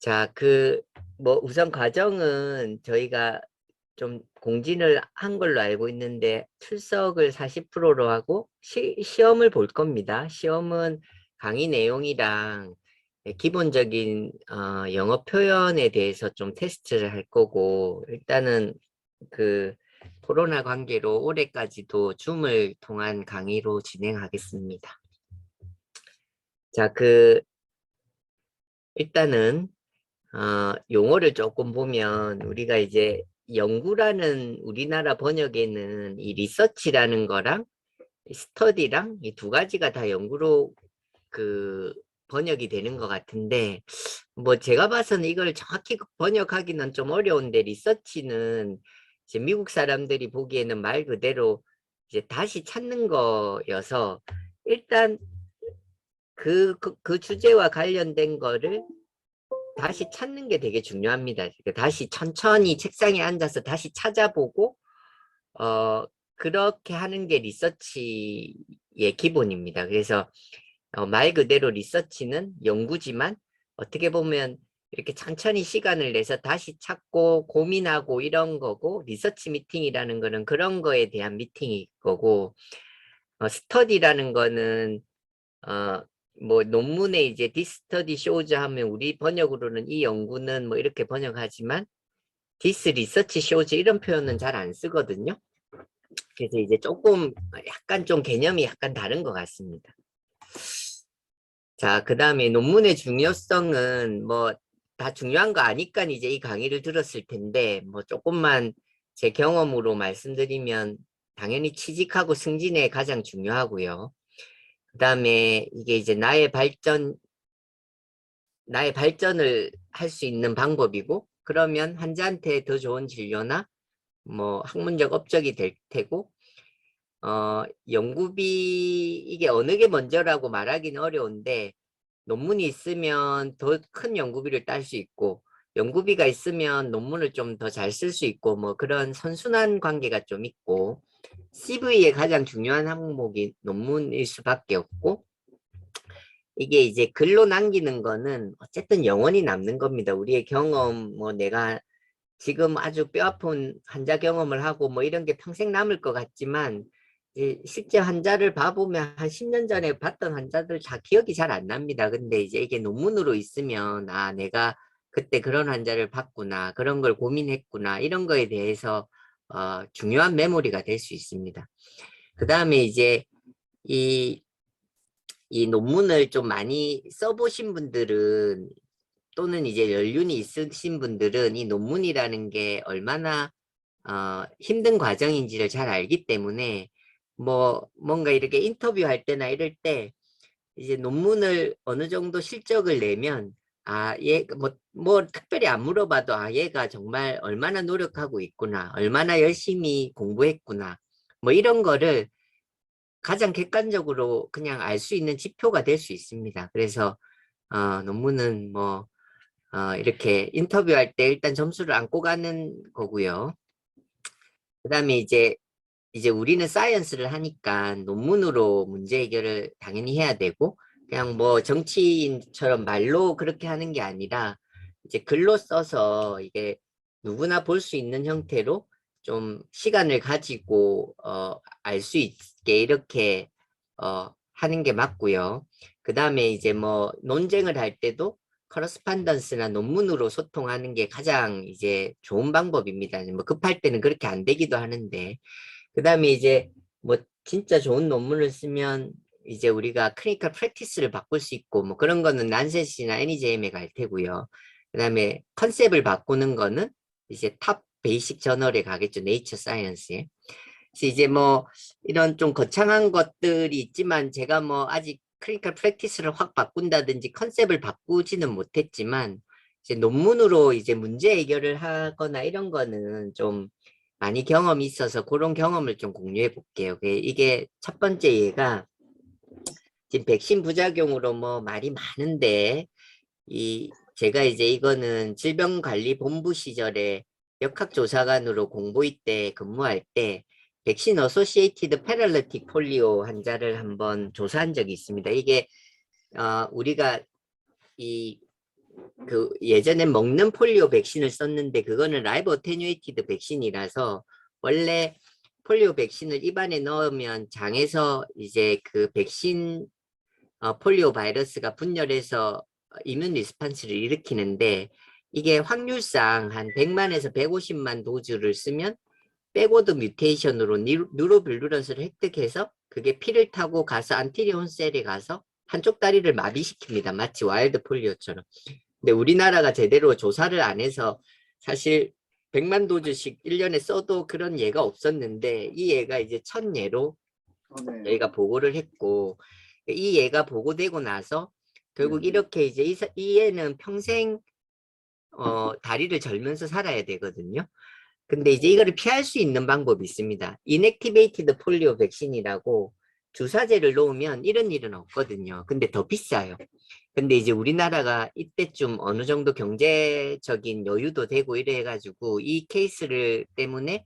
자, 뭐, 우선 과정은 저희가 좀 공진을 한 걸로 알고 있는데, 출석을 40%로 하고, 시험을 볼 겁니다. 시험은 강의 내용이랑 기본적인 영어 표현에 대해서 좀 테스트를 할 거고, 일단은 그 코로나 관계로 올해까지도 줌을 통한 강의로 진행하겠습니다. 자, 일단은 용어를 조금 보면 우리가 이제 연구라는 우리나라 번역에는 이 리서치라는 거랑 이 스터디랑 이 두 가지가 다 연구로 그 번역이 되는 것 같은데 뭐 제가 봐서는 이걸 정확히 번역하기는 좀 어려운데 리서치는 이제 미국 사람들이 보기에는 말 그대로 이제 다시 찾는 거여서 일단 그 주제와 관련된 거를 다시 찾는 게 되게 중요합니다. 다시 천천히 책상에 앉아서 다시 찾아보고, 그렇게 하는 게 리서치의 기본입니다. 그래서, 말 그대로 리서치는 연구지만, 어떻게 보면 이렇게 천천히 시간을 내서 다시 찾고 고민하고 이런 거고, 리서치 미팅이라는 거는 그런 거에 대한 미팅일 거고, 스터디라는 거는 어, 뭐 논문에 이제 this study shows 하면 우리 번역으로는 이 연구는 뭐 이렇게 번역하지만 this research shows 이런 표현은 잘 안 쓰거든요. 그래서 이제 조금 약간 좀 개념이 약간 다른 것 같습니다. 자, 그 다음에 논문의 중요성은 뭐 다 중요한 거 아니까 이제 이 강의를 들었을 텐데 뭐 조금만 제 경험으로 말씀드리면 당연히 취직하고 승진에 가장 중요하고요. 그 다음에 이게 이제 나의 발전을 할 수 있는 방법이고, 그러면 환자한테 더 좋은 진료나 뭐 학문적 업적이 될 테고, 연구비 이게 어느 게 먼저라고 말하기는 어려운데, 논문이 있으면 더 큰 연구비를 딸 수 있고, 연구비가 있으면 논문을 좀 더 잘 쓸 수 있고, 뭐 그런 선순환 관계가 좀 있고, CV의 가장 중요한 항목이 논문일 수밖에 없고, 이게 이제 글로 남기는 거는 어쨌든 영원히 남는 겁니다. 우리의 경험, 뭐 내가 지금 아주 뼈아픈 환자 경험을 하고 뭐 이런 게 평생 남을 것 같지만 이제 실제 환자를 봐보면 한 10년 전에 봤던 환자들 다 기억이 잘 안 납니다. 근데 이제 이게 논문으로 있으면 아, 내가 그때 그런 환자를 봤구나. 그런 걸 고민했구나. 이런 거에 대해서 중요한 메모리가 될 수 있습니다. 그 다음에 이제 이 이 논문을 좀 많이 써보신 분들은 또는 이제 연륜이 있으신 분들은 이 논문이라는 게 얼마나 힘든 과정인지를 잘 알기 때문에 뭐 뭔가 이렇게 인터뷰할 때나 이럴 때 이제 논문을 어느 정도 실적을 내면 뭐 특별히 안 물어봐도 아 얘가 정말 얼마나 노력하고 있구나 얼마나 열심히 공부했구나 뭐 이런 거를 가장 객관적으로 그냥 알 수 있는 지표가 될 수 있습니다. 그래서 논문은 뭐 이렇게 인터뷰할 때 일단 점수를 안고 가는 거고요. 그다음에 이제 우리는 사이언스를 하니까 논문으로 문제 해결을 당연히 해야 되고 그냥 뭐 정치인처럼 말로 그렇게 하는 게 아니라 이제 글로 써서 이게 누구나 볼 수 있는 형태로 좀 시간을 가지고 알 수 있게 이렇게 하는 게 맞고요. 그다음에 이제 뭐 논쟁을 할 때도 커러스판던스나 논문으로 소통하는 게 가장 이제 좋은 방법입니다. 뭐 급할 때는 그렇게 안 되기도 하는데 그다음에 이제 뭐 진짜 좋은 논문을 쓰면 이제 우리가 클리니컬 프랙티스를 바꿀 수 있고 뭐 그런 거는 란셋이나 NEJM에 갈 테고요. 그다음에 컨셉을 바꾸는 거는 이제 탑 베이식 저널에 가겠죠. 네이처 사이언스에. 그래서 이제 뭐 이런 좀 거창한 것들이 있지만 제가 뭐 아직 클리니컬 프랙티스를 확 바꾼다든지 컨셉을 바꾸지는 못했지만 이제 논문으로 이제 문제 해결을 하거나 이런 거는 좀 많이 경험이 있어서 그런 경험을 좀 공유해 볼게요. 이게 첫 번째 예가 지금 백신 부작용으로 뭐 말이 많은데 제가 이제 이거는 질병관리본부 시절에 역학조사관으로 공보이 때 근무할 때 백신 어소시에이티드 패럴리틱 폴리오 환자를 한번 조사한 적이 있습니다. 이게 우리가 이 그 예전에 먹는 폴리오 백신을 썼는데 그거는 라이브 어테뉴에이티드 백신이라서 원래 폴리오 백신을 입안에 넣으면 장에서 이제 그 백신 폴리오 바이러스가 분열해서 이뮨 리스판스를 일으키는데 이게 확률상 한 100만에서 150만 도즈를 쓰면 백워드 뮤테이션으로 뉴로빌루런스를 획득해서 그게 피를 타고 가서 안티리온 셀에 가서 한쪽 다리를 마비시킵니다. 마치 와일드 폴리오처럼. 근데 우리나라가 제대로 조사를 안 해서 사실 100만 도즈씩 1년에 써도 그런 예가 없었는데 이 예가 이제 첫 예로 네. 저희가 보고를 했고 이 예가 보고되고 나서 결국 이렇게 이제 이 애는 평생 다리를 절면서 살아야 되거든요. 근데 이제 이거를 피할 수 있는 방법이 있습니다. 인액티베이티드 폴리오 백신이라고 주사제를 놓으면 이런 일은 없거든요. 근데 더 비싸요. 근데 이제 우리나라가 이때쯤 어느 정도 경제적인 여유도 되고 이래 해가지고 이 케이스를 때문에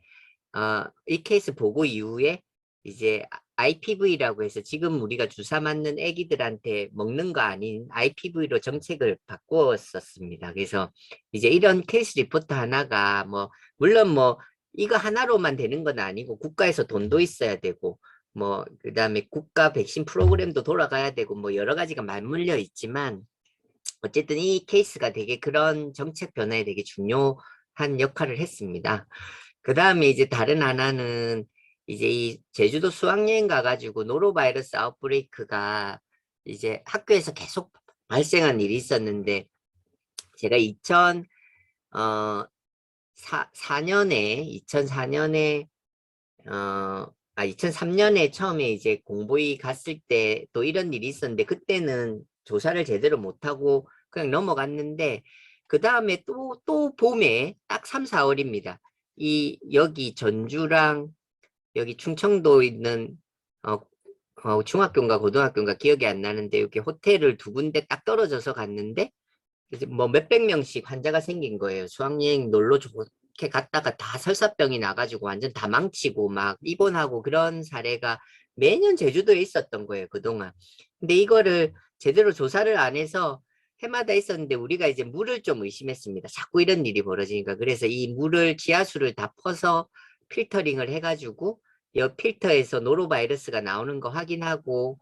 이 케이스 보고 이후에 이제 IPV라고 해서 지금 우리가 주사 맞는 애기들한테 먹는 거 아닌 IPV로 정책을 바꾸었었습니다. 그래서 이제 이런 케이스 리포트 하나가 뭐 물론 뭐 이거 하나로만 되는 건 아니고 국가에서 돈도 있어야 되고 뭐 그다음에 국가 백신 프로그램도 돌아가야 되고 뭐 여러 가지가 맞물려 있지만 어쨌든 이 케이스가 되게 그런 정책 변화에 되게 중요한 역할을 했습니다. 그 다음에 이제 다른 하나는 이제 이 제주도 수학여행 가가지고 노로바이러스 아웃브레이크가 이제 학교에서 계속 발생한 일이 있었는데 제가 2004년에 2003년에 처음에 이제 공보위 갔을 때 또 이런 일이 있었는데 그때는 조사를 제대로 못하고 그냥 넘어갔는데 그 다음에 또 봄에 딱 3, 4월입니다. 여기 전주랑 여기 충청도 있는 중학교인가 고등학교인가 기억이 안 나는데 여기 호텔을 두 군데 딱 떨어져서 갔는데 이제 뭐 몇백 명씩 환자가 생긴 거예요. 수학여행 놀러 좋게 갔다가 다 설사병이 나가지고 완전 다 망치고 막 입원하고 그런 사례가 매년 제주도에 있었던 거예요, 그동안. 근데 이거를 제대로 조사를 안 해서 해마다 있었는데 우리가 이제 물을 좀 의심했습니다. 자꾸 이런 일이 벌어지니까. 그래서 이 물을 지하수를 다 퍼서 필터링을 해가지고 이 필터에서 노로바이러스가 나오는 거 확인하고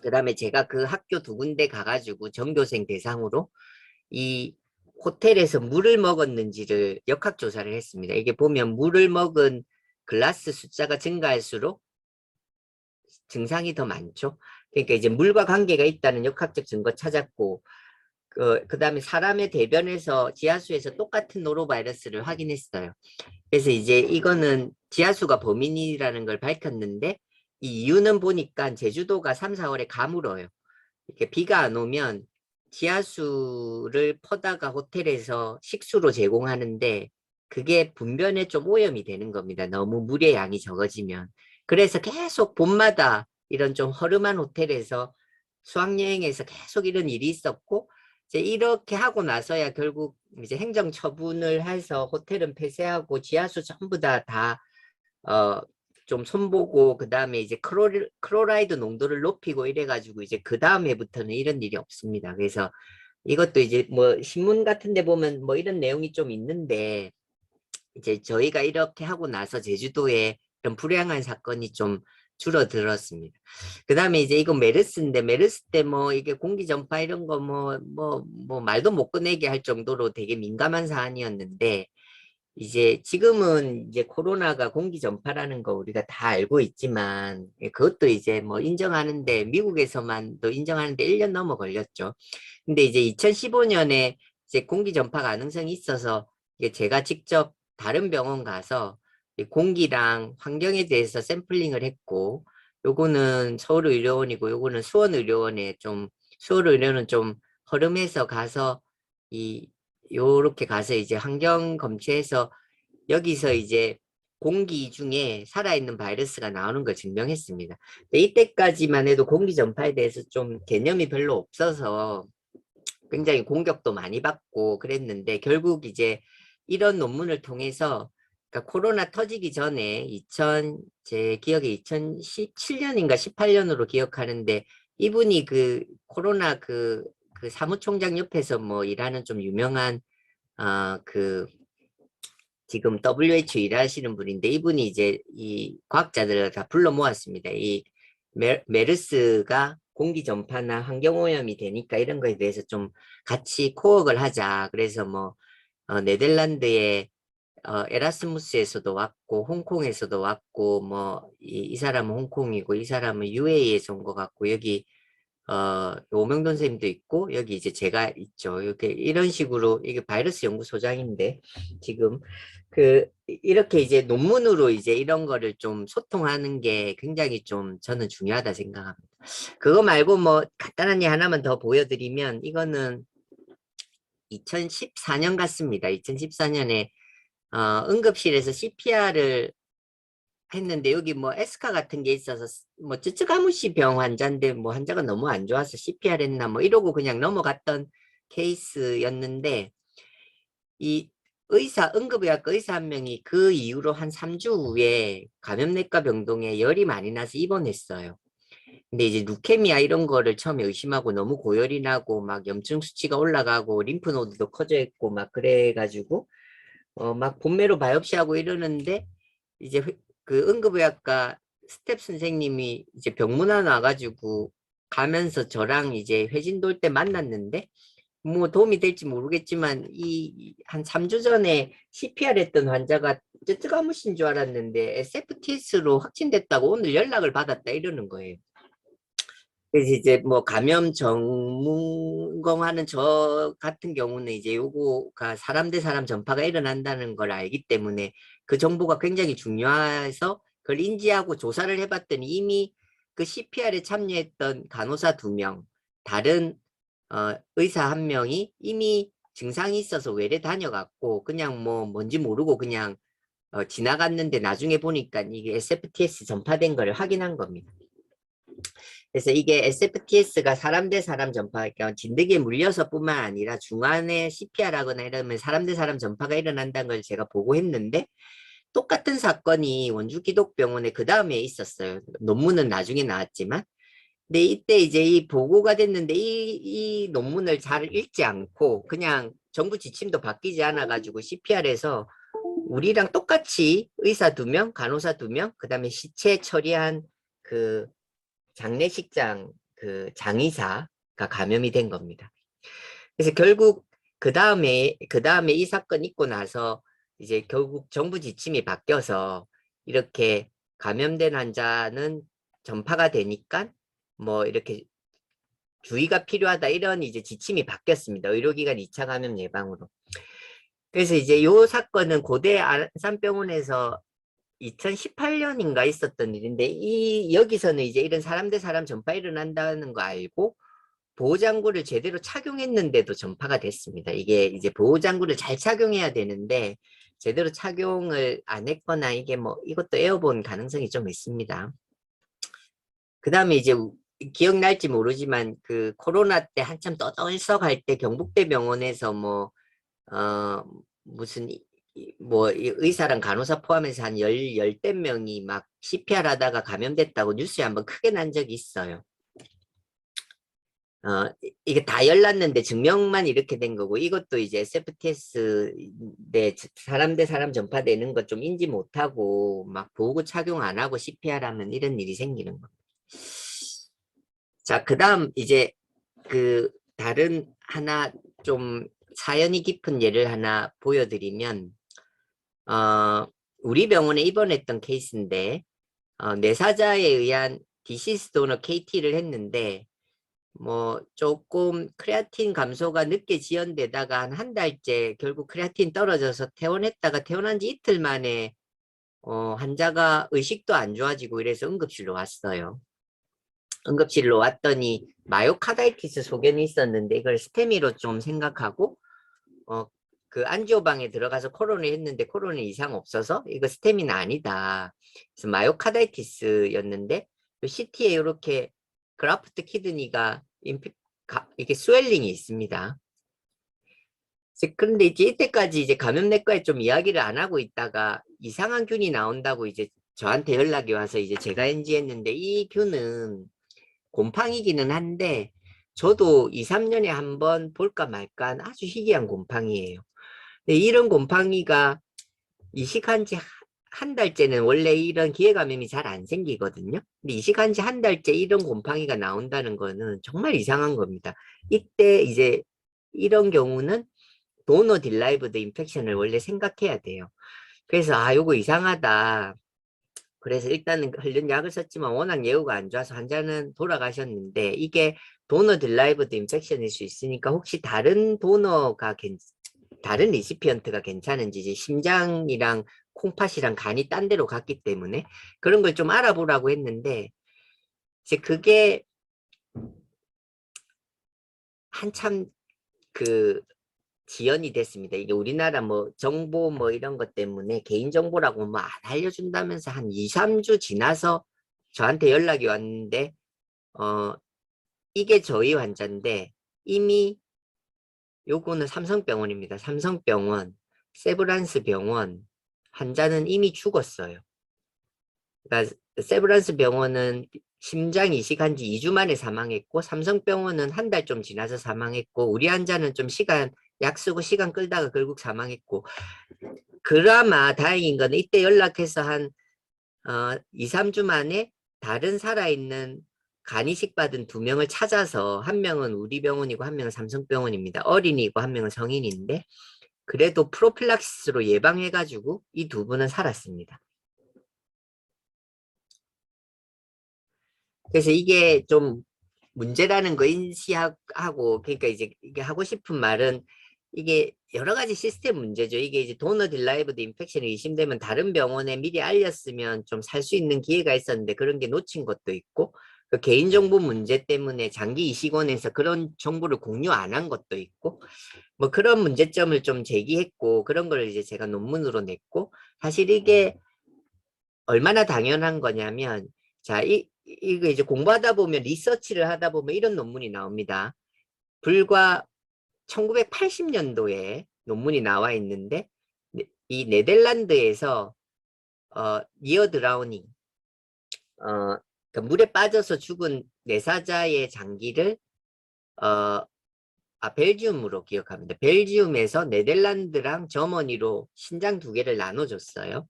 그다음에 제가 그 학교 두 군데 가가지고 전교생 대상으로 이 호텔에서 물을 먹었는지를 역학조사를 했습니다. 이게 보면 물을 먹은 글라스 숫자가 증가할수록 증상이 더 많죠. 그러니까 이제 물과 관계가 있다는 역학적 증거 찾았고 그다음에 사람의 대변에서 지하수에서 똑같은 노로바이러스를 확인했어요. 그래서 이제 이거는 지하수가 범인이라는 걸 밝혔는데 이 이유는 보니까 제주도가 3, 4월에 가물어요. 이렇게 비가 안 오면 지하수를 퍼다가 호텔에서 식수로 제공하는데 그게 분변에 좀 오염이 되는 겁니다. 너무 물의 양이 적어지면. 그래서 계속 봄마다 이런 좀 허름한 호텔에서 수학여행에서 계속 이런 일이 있었고 이제 이렇게 하고 나서야 결국 이제 행정 처분을 해서 호텔은 폐쇄하고 지하수 전부 좀 손보고 그다음에 이제 클로라이드 농도를 높이고 이래가지고 이제 그 다음 해부터는 이런 일이 없습니다. 그래서 이것도 이제 뭐 신문 같은 데 보면 뭐 이런 내용이 좀 있는데 이제 저희가 이렇게 하고 나서 제주도에 이런 불행한 사건이 좀 줄어들었습니다. 그 다음에 이제 이거 메르스인데 메르스 때 뭐 이게 공기 전파 이런 거 뭐 말도 못 꺼내게 할 정도로 되게 민감한 사안이었는데 이제 지금은 이제 코로나가 공기 전파라는 거 우리가 다 알고 있지만 그것도 이제 뭐 인정하는데 미국에서만도 인정하는데 1년 넘어 걸렸죠. 근데 이제 2015년에 이제 공기 전파 가능성이 있어서 이게 제가 직접 다른 병원 가서 공기랑 환경에 대해서 샘플링을 했고 요거는 서울의료원이고 요거는 수원의료원에 좀 수원의료원은 좀 허름해서 가서 요렇게 가서 이제 환경 검체해서 여기서 이제 공기 중에 살아있는 바이러스가 나오는 걸 증명했습니다. 근데 이때까지만 해도 공기 전파에 대해서 좀 개념이 별로 없어서 굉장히 공격도 많이 받고 그랬는데 결국 이제 이런 논문을 통해서 그러니까 코로나 터지기 전에 제 기억에 2017년인가 18년으로 기억하는데 이분이 그 코로나 그 그 사무총장 옆에서 뭐 일하는 좀 유명한 그 지금 WHO 일하시는 분인데 이분이 이제 이 과학자들을 다 불러 모았습니다. 이 메르스가 공기 전파나 환경 오염이 되니까 이런 거에 대해서 좀 같이 코어를 하자. 그래서 뭐 네덜란드의 에라스무스에서도 왔고 홍콩에서도 왔고 뭐 이 사람은 홍콩이고 이 사람은 UAE에서 온 것 같고 여기 오명돈 선생님도 있고 여기 이제 제가 있죠. 이렇게 이런 식으로 이게 바이러스 연구소장인데 지금 이렇게 이제 논문으로 이제 이런 거를 좀 소통하는 게 굉장히 좀 저는 중요하다 생각합니다. 그거 말고 뭐 간단한 예 하나만 더 보여드리면 이거는 2014년 같습니다. 2014년에 응급실에서 CPR을 했는데 여기 뭐 에스카 같은 게 있어서 뭐 쯔쯔가무시 병 환자인데 뭐 환자가 너무 안 좋아서 CPR 했나 뭐 이러고 그냥 넘어갔던 케이스였는데 이 응급의학과 의사 한 명이 그 이후로 한 3주 후에 감염내과 병동에 열이 많이 나서 입원했어요. 근데 이제 루케미아 이런 거를 처음에 의심하고 너무 고열이 나고 막 염증 수치가 올라가고 림프노드도 커져 있고 막 그래가지고 막 본매로 바이옵시하고 이러는데 이제 그 응급의학과 스텝 선생님이 이제 병문안 와가지고 가면서 저랑 이제 회진 돌 때 만났는데 뭐 도움이 될지 모르겠지만 이 한 3주 전에 CPR 했던 환자가 쯔쯔가무신 줄 알았는데 SFTS로 확진됐다고 오늘 연락을 받았다 이러는 거예요. 그래서 이제 뭐 감염 전문공하는 저 같은 경우는 이제 요거가 사람 대 사람 전파가 일어난다는 걸 알기 때문에 그 정보가 굉장히 중요해서 그걸 인지하고 조사를 해봤더니 이미 그 CPR에 참여했던 간호사 2명, 다른 의사 1명이 이미 증상이 있어서 외래 다녀갔고 그냥 뭐 뭔지 모르고 그냥 지나갔는데 나중에 보니까 이게 SFTS 전파된 걸 확인한 겁니다. 그래서 이게 SFTS가 사람 대 사람 전파, 그러니까 진드기에 물려서 뿐만 아니라 중간에 CPR 하거나 이러면 사람 대 사람 전파가 일어난다는 걸 제가 보고 했는데 똑같은 사건이 원주기독병원에 그 다음에 있었어요. 논문은 나중에 나왔지만. 근데 이때 이제 이 보고가 됐는데 이 논문을 잘 읽지 않고 그냥 정부 지침도 바뀌지 않아가지고 CPR에서 우리랑 똑같이 의사 2명, 간호사 2명, 그 다음에 시체 처리한 그 장례식장 그 장의사가 감염이 된 겁니다. 그래서 결국 그 다음에 이 사건 있고 나서 이제 결국 정부 지침이 바뀌어서 이렇게 감염된 환자는 전파가 되니까 뭐 이렇게 주의가 필요하다 이런 이제 지침이 바뀌었습니다. 의료기관 2차 감염 예방으로. 그래서 이제 요 사건은 고대 안산병원에서 2018년인가 있었던 일인데 여기서는 이제 이런 사람 대 사람 전파 일어난다는 거 알고 보호장구를 제대로 착용했는데도 전파가 됐습니다. 이게 이제 보호장구를 잘 착용해야 되는데 제대로 착용을 안 했거나 이게 뭐 이것도 에어본 가능성이 좀 있습니다. 그 다음에 이제 기억날지 모르지만 그 코로나 때 한참 떠들썩할 때 경북대병원에서 뭐 무슨 뭐 의사랑 간호사 포함해서 한 열댓 명이 막 CPR 하다가 감염됐다고 뉴스에 한번 크게 난 적이 있어요. 이게 다 열났는데 증명만 이렇게 된 거고 이것도 이제 SFTS 내 사람 대 사람 전파되는 거 좀 인지 못하고 막 보호구 착용 안 하고 CPR 하면 이런 일이 생기는 겁니다. 자, 그 다음 이제 그 다른 하나 좀 사연이 깊은 예를 하나 보여드리면 우리 병원에 입원했던 케이스인데 뇌사자에 의한 디시스 도너 KT를 했는데 뭐 조금 크레아틴 감소가 늦게 지연되다가 한 달째 결국 크레아틴 떨어져서 퇴원했다가 퇴원한 지 이틀 만에 환자가 의식도 안 좋아지고 이래서 응급실로 왔어요. 응급실로 왔더니 마요카다이티스 소견이 있었는데 이걸 스테미로 좀 생각하고 그 안지오방에 들어가서 코로나 했는데 코로나 이상 없어서 이거 스테미는 아니다. 그래서 마요카다이티스였는데 CT에 이렇게 그라프트 키드니가 이게 스웰링이 있습니다. 그런데 이제 이때까지 이제 감염내과에 좀 이야기를 안 하고 있다가 이상한 균이 나온다고 이제 저한테 연락이 와서 이제 제가 인지했는데 이 균은 곰팡이기는 한데 저도 2, 3년에 한번 볼까 말까 한 아주 희귀한 곰팡이에요. 근데 이런 곰팡이가 이식한 지 한 달째는 원래 이런 기회감염이 잘 안 생기거든요. 근데 이식한 지 한 달째 이런 곰팡이가 나온다는 거는 정말 이상한 겁니다. 이때 이제 이런 경우는 도너 딜라이브드 인펙션을 원래 생각해야 돼요. 그래서 아 요거 이상하다. 그래서 일단은 헐른 약을 썼지만 워낙 예후가 안 좋아서 환자는 돌아가셨는데 이게 도너 딜라이브드 인펙션일 수 있으니까 혹시 다른 도너가 다른 리시피언트가 괜찮은지 이제 심장이랑 콩팥이랑 간이 딴 데로 갔기 때문에 그런 걸 좀 알아보라고 했는데 이제 그게 한참 그 지연이 됐습니다. 이게 우리나라 뭐 정보 뭐 이런 것 때문에 개인정보라고 뭐 안 알려준다면서 한 2, 3주 지나서 저한테 연락이 왔는데 이게 저희 환자인데 이미 요거는 삼성병원입니다. 삼성병원, 세브란스 병원 환자는 이미 죽었어요. 그러니까 세브란스 병원은 심장 이식한 지 2주 만에 사망했고 삼성병원은 한 달 좀 지나서 사망했고 우리 환자는 좀 약 쓰고 시간 끌다가 결국 사망했고 그나마 다행인 건 이때 연락해서 한 2, 3주 만에 다른 살아있는 간이식 받은 2명을 찾아서 한 명은 우리 병원이고 한 명은 삼성병원입니다. 어린이고 한 명은 성인인데 그래도 프로필락시스로 예방해가지고 이 2분은 살았습니다. 그래서 이게 좀 문제라는 거 인지하고 그러니까 이제 이게 하고 싶은 말은 이게 여러 가지 시스템 문제죠. 이게 이제 도너 딜라이브드 인펙션이 의심되면 다른 병원에 미리 알렸으면 좀 살 수 있는 기회가 있었는데 그런 게 놓친 것도 있고 그 개인정보 문제 때문에 장기 이식원에서 그런 정보를 공유 안 한 것도 있고 뭐 그런 문제점을 좀 제기했고 그런 걸 이제 제가 논문으로 냈고 사실 이게 얼마나 당연한 거냐면 자, 이거 이제 공부하다 보면 리서치를 하다 보면 이런 논문이 나옵니다. 불과 1980년도에 논문이 나와 있는데 이 네덜란드에서 니어 드라우닝 그러니까 물에 빠져서 죽은 내사자의 장기를 벨지움으로 기억합니다. 벨지움에서 네덜란드랑 저머니로 신장 2개를 나눠줬어요.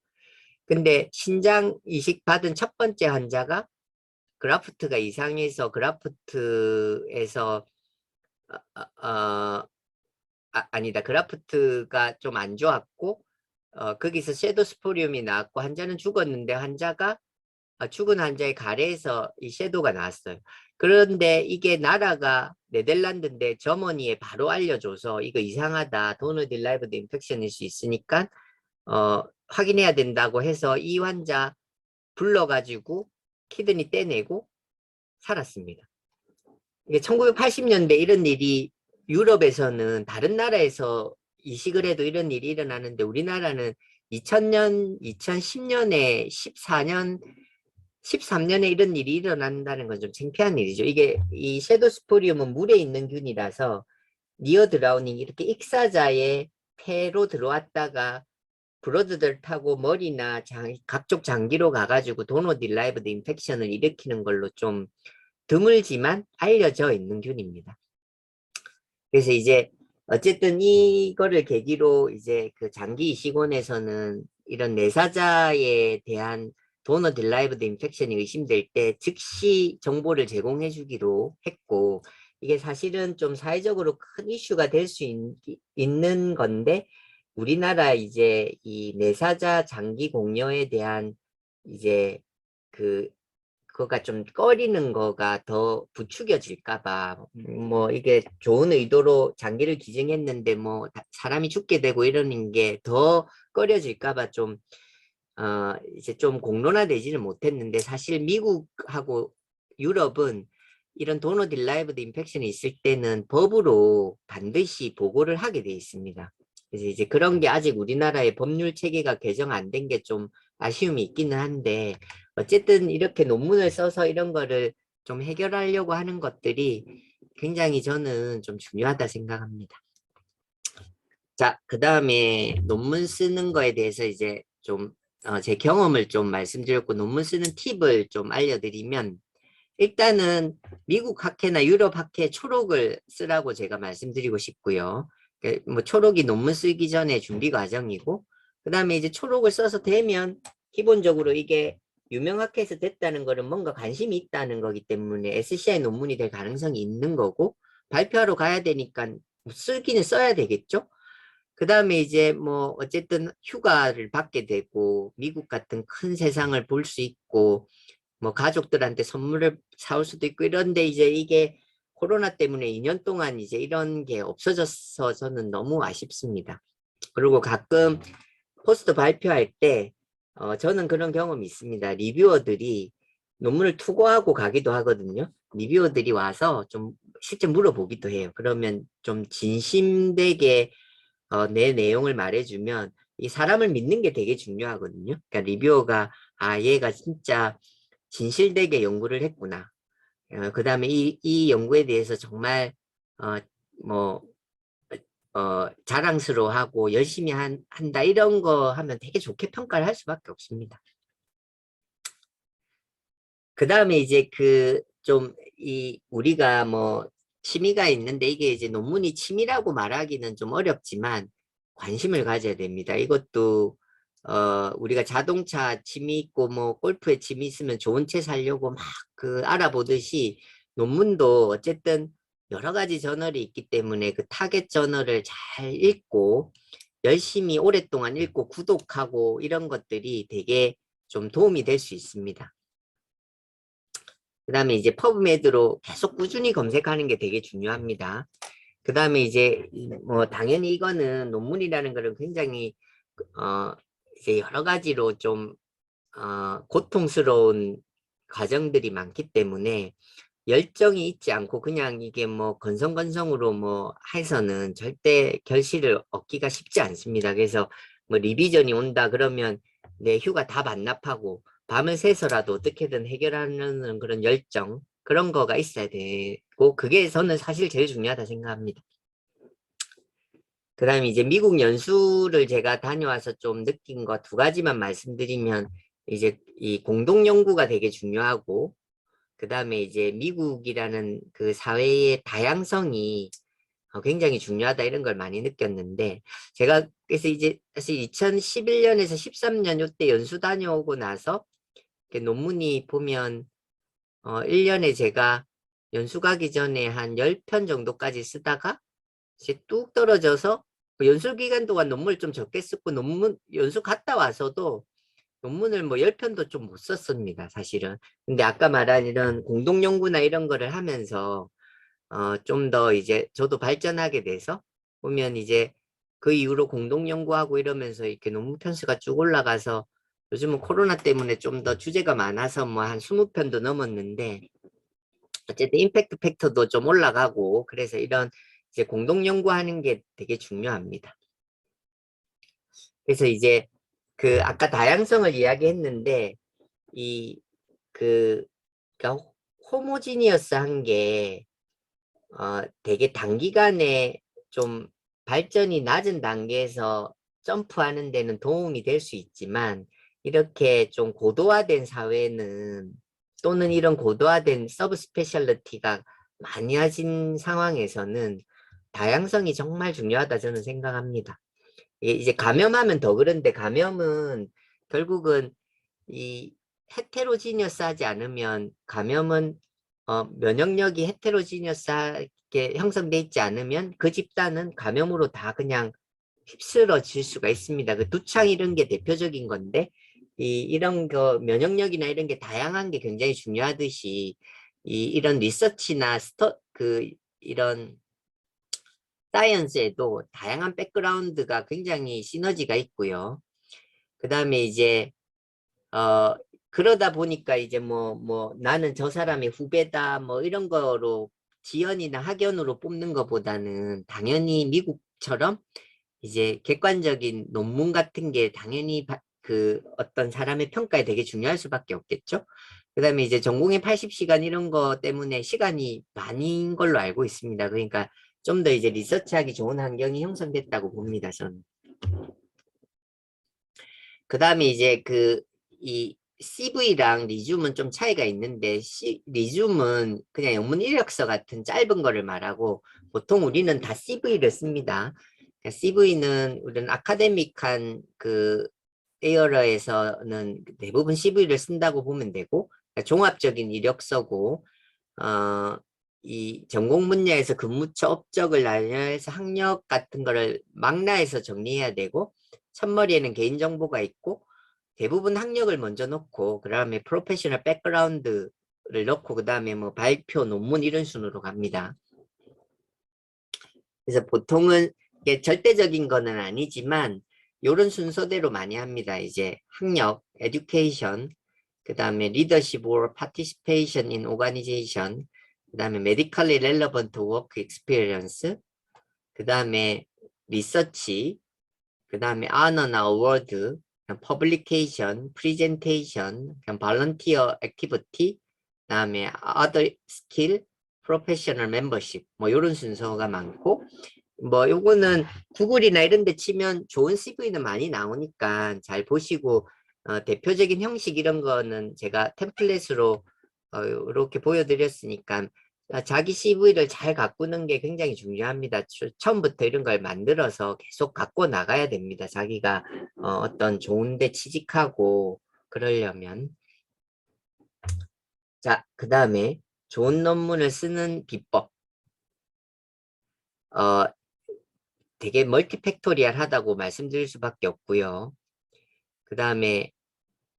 근데 신장 이식 받은 첫 번째 환자가 그라프트가 이상해서 그라프트에서 아니다. 그라프트가 좀 안 좋았고 거기서 섀도스포리움이 나왔고 환자는 죽었는데 환자가 죽은 환자의 가래에서 이 섀도가 나왔어요. 그런데 이게 나라가 네덜란드인데 저머니에 바로 알려줘서 이거 이상하다. 도너 딜라이브드 인펙션일 수 있으니까 확인해야 된다고 해서 이 환자 불러가지고 키드니 떼내고 살았습니다. 이게 1980년대 이런 일이 유럽에서는 다른 나라에서 이식을 해도 이런 일이 일어나는데 우리나라는 2000년, 2010년에 14년, 13년에 이런 일이 일어난다는 건 좀 창피한 일이죠. 이게 이 섀도스포리움은 물에 있는 균이라서 니어 드라우닝 이렇게 익사자의 폐로 들어왔다가 브로드들 타고 머리나 각종 장기로 가가지고 도너 딜라이브드 인펙션을 일으키는 걸로 좀 드물지만 알려져 있는 균입니다. 그래서 이제 어쨌든 이거를 계기로 이제 그 장기 이식원에서는 이런 내사자에 대한 도너 딜라이브드 인펙션이 의심될 때 즉시 정보를 제공해 주기로 했고 이게 사실은 좀 사회적으로 큰 이슈가 될 수 있는 건데 우리나라 이제 이 내사자 장기 공여에 대한 이제 그 그거가 좀 꺼리는 거가 더 부추겨질까 봐. 뭐 이게 좋은 의도로 장기를 기증했는데 뭐 사람이 죽게 되고 이러는 게 더 꺼려질까 봐 좀 이제 좀 공론화되지는 못했는데 사실 미국하고 유럽은 이런 도너 딜라이브드 인펙션이 있을 때는 법으로 반드시 보고를 하게 돼 있습니다. 그래서 이제 그런 게 아직 우리나라의 법률 체계가 개정 안 된 게 좀 아쉬움이 있기는 한데 어쨌든 이렇게 논문을 써서 이런 거를 좀 해결하려고 하는 것들이 굉장히 저는 좀 중요하다 생각합니다. 자, 그 다음에 논문 쓰는 거에 대해서 이제 좀 제 경험을 좀 말씀드렸고 논문 쓰는 팁을 좀 알려드리면 일단은 미국 학회나 유럽 학회 초록을 쓰라고 제가 말씀드리고 싶고요. 뭐 초록이 논문 쓰기 전에 준비 과정이고, 그 다음에 이제 초록을 써서 되면 기본적으로 이게 유명 학회에서 됐다는 거는 뭔가 관심이 있다는 거기 때문에 SCI 논문이 될 가능성이 있는 거고, 발표하러 가야 되니까 쓰기는 써야 되겠죠. 그 다음에 이제 뭐 어쨌든 휴가를 받게 되고 미국 같은 큰 세상을 볼 수 있고 뭐 가족들한테 선물을 사올 수도 있고 이런데 이제 이게 코로나 때문에 2년 동안 이제 이런 게 없어져서 저는 너무 아쉽습니다. 그리고 가끔 포스터 발표할 때 저는 그런 경험이 있습니다. 리뷰어들이 논문을 투고하고 가기도 하거든요. 리뷰어들이 와서 좀 실제 물어보기도 해요. 그러면 좀 진심되게 내 내용을 말해주면 이 사람을 믿는 게 되게 중요하거든요. 그러니까 리뷰어가 아 얘가 진짜 진실되게 연구를 했구나. 그 다음에 이 연구에 대해서 정말 어, 뭐 자랑스러워하고 열심히 한다 이런 거 하면 되게 좋게 평가를 할 수밖에 없습니다. 그 다음에 이제 그 좀 이 우리가 뭐 취미가 있는데 이게 이제 논문이 취미라고 말하기는 좀 어렵지만 관심을 가져야 됩니다. 이것도 우리가 자동차 취미 있고 뭐 골프에 취미 있으면 좋은 차 사려고 막 그 알아보듯이 논문도 어쨌든 여러 가지 저널이 있기 때문에 그 타겟 저널을 잘 읽고 열심히 오랫동안 읽고 구독하고 이런 것들이 되게 좀 도움이 될 수 있습니다. 그 다음에 이제 퍼브메드로 계속 꾸준히 검색하는 게 되게 중요합니다. 그 다음에 이제 뭐 당연히 이거는 논문이라는 거는 굉장히 이제 여러 가지로 좀 고통스러운 과정들이 많기 때문에 열정이 있지 않고 그냥 이게 뭐 건성건성으로 뭐 해서는 절대 결실을 얻기가 쉽지 않습니다. 그래서 뭐 리비전이 온다 그러면 내 휴가 다 반납하고 밤을 새서라도 어떻게든 해결하는 그런 열정 그런 거가 있어야 되고 그게 저는 사실 제일 중요하다 생각합니다. 그 다음에 이제 미국 연수를 제가 다녀와서 좀 느낀 거 두 가지만 말씀드리면 이제 이 공동 연구가 되게 중요하고 그 다음에 이제 미국이라는 그 사회의 다양성이 굉장히 중요하다 이런 걸 많이 느꼈는데 제가 그래서 이제 사실 2011년에서 13년 이때 연수 다녀오고 나서 논문이 보면 1년에 제가 연수 가기 전에 한 10편 정도까지 쓰다가 이제 뚝 떨어져서 연수 기간 동안 논문을 좀 적게 쓰고 논문 연수 갔다 와서도 논문을 뭐 10편도 좀 못 썼습니다, 사실은. 근데 아까 말한 이런 공동 연구나 이런 거를 하면서 좀 더 이제 저도 발전하게 돼서 보면 이제 그 이후로 공동 연구하고 이러면서 이렇게 논문 편수가 쭉 올라가서 요즘은 코로나 때문에 좀 더 주제가 많아서 뭐 한 20편도 넘었는데 어쨌든 임팩트 팩터도 좀 올라가고 그래서 이런 이제 공동 연구하는 게 되게 중요합니다. 그래서 이제 그 아까 다양성을 이야기했는데 이 그 그러니까 호모지니어스한 게 되게 단기간에 좀 발전이 낮은 단계에서 점프하는 데는 도움이 될 수 있지만 이렇게 좀 고도화된 사회는 또는 이런 고도화된 서브 스페셜리티가 많이해진 상황에서는 다양성이 정말 중요하다 저는 생각합니다. 이제 감염하면 더 그런데 감염은 결국은 이 헤테로지니어스하지 않으면 감염은 면역력이 헤테로지니어스하게 형성돼 있지 않으면 그 집단은 감염으로 다 그냥 휩쓸어질 수가 있습니다. 그 두창 이런 게 대표적인 건데 이런 거 면역력이나 이런 게 다양한 게 굉장히 중요하듯이 이런 리서치나 이런 사이언스에도 다양한 백그라운드가 굉장히 시너지가 있고요. 그 다음에 이제 어, 그러다 보니까 이제 뭐 나는 저 사람의 후배다 뭐 이런 거로 지연이나 학연으로 뽑는 것보다는 당연히 미국처럼 이제 객관적인 논문 같은 게 당연히 그 어떤 사람의 평가에 되게 중요할 수밖에 없겠죠. 그다음에 이제 전공의 80시간 이런 거 때문에 시간이 많은 걸로 알고 있습니다. 그러니까 좀 더 이제 리서치하기 좋은 환경이 형성됐다고 봅니다, 저는. 그다음에 이제 이 CV랑 리즘은 좀 차이가 있는데 리즘은 그냥 영문 이력서 같은 짧은 거를 말하고 보통 우리는 다 CV를 씁니다. CV는 우리는 아카데믹한 그 에어러에서는 대부분 CV를 쓴다고 보면 되고 그러니까 종합적인 이력서고 이 전공 분야에서 근무처 업적을 나열해서 학력 같은 거를 망라해서 정리해야 되고 첫머리에는 개인정보가 있고 대부분 학력을 먼저 넣고 그다음에 프로페셔널 백그라운드를 넣고 그다음에 뭐 발표, 논문 이런 순으로 갑니다. 그래서 보통은 이게 절대적인 거는 아니지만 이런 순서대로 많이 합니다. 이제 학력, education, 그다음에 leadership or participation in organization, 그다음에 medically relevant work experience, 그다음에 research, 그다음에 honor나 award, publication, presentation, volunteer activity, 그다음에 other skill, professional membership 뭐 이런 순서가 많고 뭐 요거는 구글이나 이런 데 치면 좋은 CV는 많이 나오니까 잘 보시고 대표적인 형식 이런 거는 제가 템플릿으로 이렇게 보여드렸으니까 자기 CV를 잘 가꾸는 게 굉장히 중요합니다. 처음부터 이런 걸 만들어서 계속 갖고 나가야 됩니다. 자기가 어떤 좋은 데 취직하고 그러려면. 자, 그 다음에 좋은 논문을 쓰는 비법. 어, 되게 멀티팩토리얼하다고 말씀드릴 수밖에 없고요. 그 다음에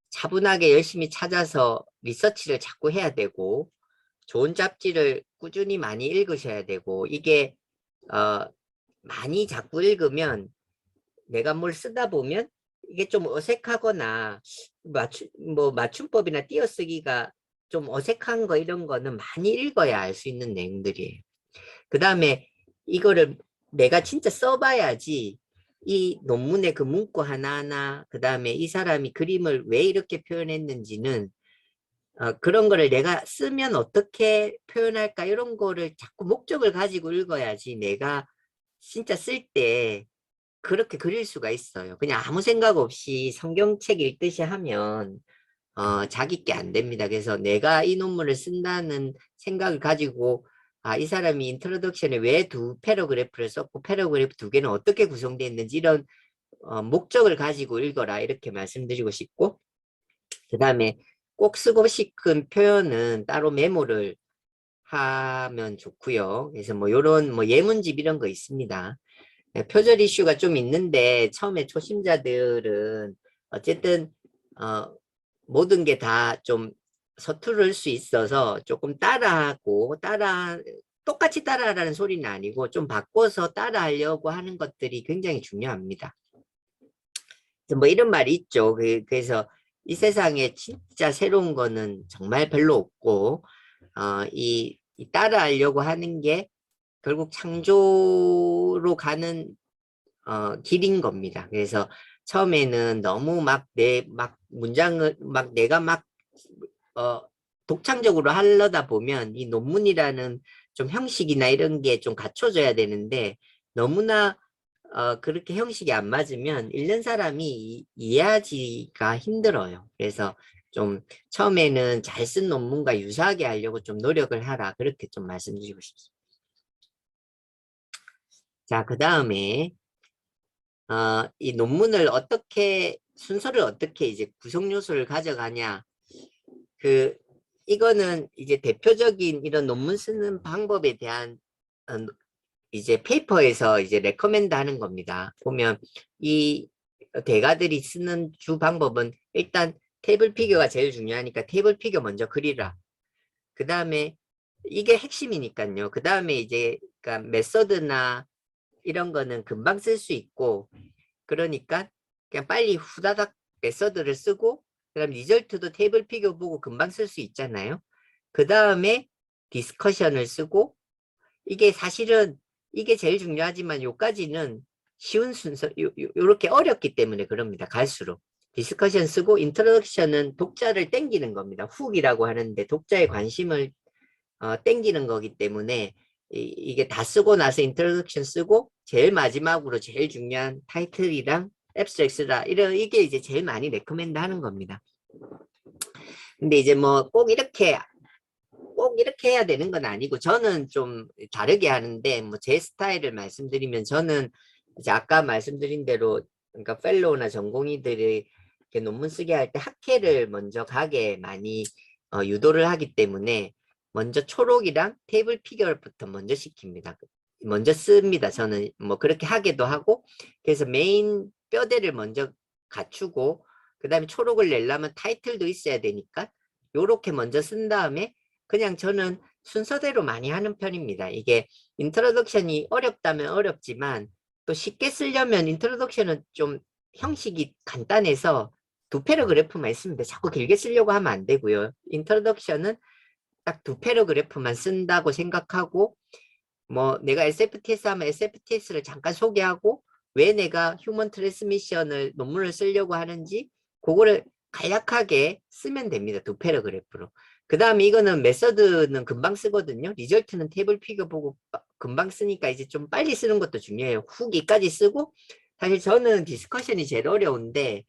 차분하게 열심히 찾아서 리서치를 자꾸 해야 되고 좋은 잡지를 꾸준히 많이 읽으셔야 되고 이게 많이 자꾸 읽으면 내가 뭘 쓰다 보면 이게 좀 어색하거나 맞춤법이나 띄어쓰기가 좀 어색한 거 이런 거는 많이 읽어야 알 수 있는 내용들이에요. 그 다음에 이거를 내가 진짜 써봐야지 이 논문의 그 문구 하나하나 그 다음에 이 사람이 그림을 왜 이렇게 표현했는지는 그런 거를 내가 쓰면 어떻게 표현할까 이런 거를 자꾸 목적을 가지고 읽어야지 내가 진짜 쓸 때 그렇게 그릴 수가 있어요. 그냥 아무 생각 없이 성경책 읽듯이 하면 자기 게 안 됩니다. 그래서 내가 이 논문을 쓴다는 생각을 가지고 이 사람이 인트로덕션에 왜 두 패러그래프를 썼고 패러그래프 두 개는 어떻게 구성되어 있는지 이런 목적을 가지고 읽어라 이렇게 말씀드리고 싶고 그 다음에 꼭 쓰고 싶은 표현은 따로 메모를 하면 좋고요. 그래서 뭐 요런 뭐 예문집 이런 거 있습니다. 표절 이슈가 좀 있는데 처음에 초심자들은 어쨌든 모든 게 다 좀 서투를 수 있어서 조금 따라하고 똑같이 따라하라는 소리는 아니고 좀 바꿔서 따라하려고 하는 것들이 굉장히 중요합니다. 뭐 이런 말이 있죠. 그래서 이 세상에 진짜 새로운 거는 정말 별로 없고 이 따라하려고 하는 게 결국 창조로 가는 길인 겁니다. 그래서 처음에는 너무 막 문장을 내가 어, 독창적으로 하려다 보면 이 논문이라는 좀 형식이나 이런 게 좀 갖춰져야 되는데 너무나 그렇게 형식이 안 맞으면 읽는 사람이 이해하기가 힘들어요. 그래서 좀 처음에는 잘 쓴 논문과 유사하게 하려고 좀 노력을 하라. 그렇게 좀 말씀드리고 싶습니다. 자, 그 다음에 이 논문을 순서를 어떻게 이제 구성 요소를 가져가냐. 이거는 이제 대표적인 이런 논문 쓰는 방법에 대한 이제 페이퍼에서 이제 레커멘드 하는 겁니다. 보면 이 대가들이 쓰는 주 방법은 일단 테이블 피겨가 제일 중요하니까 테이블 피겨 먼저 그리라. 그 다음에 이게 핵심이니까요. 그 다음에 이제 그러니까 메서드나 이런 거는 금방 쓸 수 있고 그러니까 그냥 빨리 후다닥 메서드를 쓰고 그다음 리절트도 테이블 피겨 보고 금방 쓸 수 있잖아요. 그 다음에 디스커션을 쓰고 이게 사실은 이게 제일 중요하지만 요까지는 쉬운 순서 요렇게 어렵기 때문에 그럽니다. 갈수록 디스커션 쓰고 인트로덕션은 독자를 땡기는 겁니다. 훅이라고 하는데 독자의 관심을 땡기는 거기 때문에 이게 다 쓰고 나서 인트로덕션 쓰고 제일 마지막으로 제일 중요한 타이틀이랑 앱스트랙스라 이게 이제 제일 많이 레코멘드 하는 겁니다. 근데 이제 뭐 꼭 이렇게 해야 되는 건 아니고 저는 좀 다르게 하는데 뭐 제 스타일을 말씀드리면 저는 이제 아까 말씀드린 대로 그러니까 펠로우나 전공의들이 이렇게 논문 쓰게 할 때 학회를 먼저 가게 많이 유도를 하기 때문에 먼저 초록이랑 테이블 피겨부터 먼저 시킵니다. 먼저 씁니다. 저는 뭐 그렇게 하기도 하고 그래서 메인 뼈대를 먼저 갖추고 그 다음에 초록을 내려면 타이틀도 있어야 되니까 요렇게 먼저 쓴 다음에 그냥 저는 순서대로 많이 하는 편입니다. 이게 인트로덕션이 어렵다면 어렵지만 또 쉽게 쓰려면 인트로덕션은 좀 형식이 간단해서 두 패러그래프만 있으면 돼. 자꾸 길게 쓰려고 하면 안 되고요. 인트로덕션은 딱 두 패러그래프만 쓴다고 생각하고 뭐 내가 SFTS 하면 SFTS를 잠깐 소개하고 왜 내가 휴먼 트랜스미션을 논문을 쓰려고 하는지 그거를 간략하게 쓰면 됩니다. 두 패러그래프로. 그 다음에 이거는 메서드는 금방 쓰거든요. 리절트는 테이블 피겨 보고 금방 쓰니까 이제 좀 빨리 쓰는 것도 중요해요. 후기까지 쓰고 사실 저는 디스커션이 제일 어려운데